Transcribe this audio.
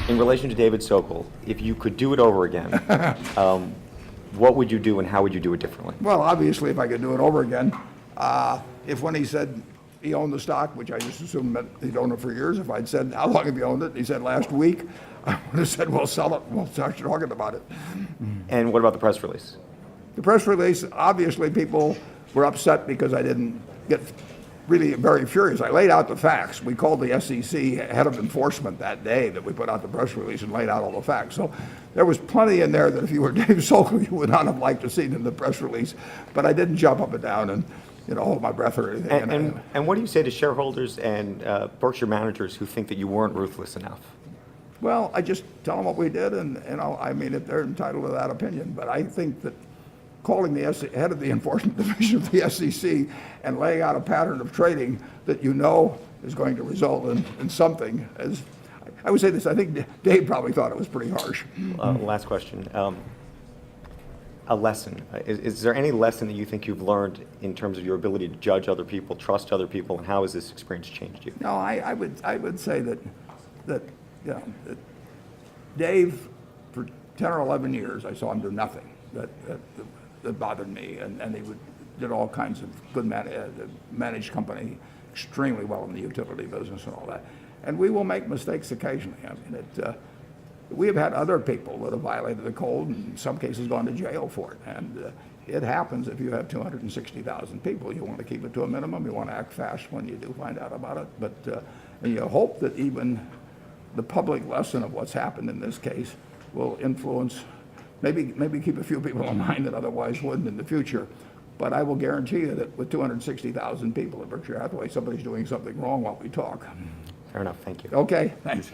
In relation to David Sokol, if you could do it over again, what would you do and how would you do it differently? Well, obviously, if I could do it over again, if when he said he owned the stock, which I just assumed meant he'd owned it for years, if I'd said, how long have you owned it? And he said, last week, I would have said, well, sell it, we'll start talking about it. And what about the press release? The press release, obviously, people were upset because I didn't get really very furious. I laid out the facts. We called the SEC head of enforcement that day that we put out the press release and laid out all the facts. So there was plenty in there that if you were Dave Sokol, you would not have liked to see in the press release. But I didn't jump up and down and hold my breath or anything. And what do you say to shareholders and Berkshire managers who think that you weren't ruthless enough? Well, I just tell them what we did, and I mean, if they're entitled to that opinion. But I think that calling the head of the enforcement division of the SEC and laying out a pattern of trading that is going to result in something, as I would say this, I think Dave probably thought it was pretty harsh. Last question. A lesson. Is there any lesson that you think you've learned in terms of your ability to judge other people, trust other people, and how has this experience changed you? No, I would say that that Dave, for 10 or 11 years, I saw him do nothing that bothered me, and he did all kinds of good managed company extremely well in the utility business and all that. And we will make mistakes occasionally. I mean, we have had other people that have violated the code and in some cases gone to jail for it. And it happens if you have 260,000 people. You want to keep it to a minimum. You want to act fast when you do find out about it. But and you hope that even the public lesson of what's happened in this case will influence, maybe keep a few people in mind that otherwise wouldn't in the future. But I will guarantee you that with 260,000 people at Berkshire Hathaway, somebody's doing something wrong while we talk. Fair enough. Thank you. Okay, thanks.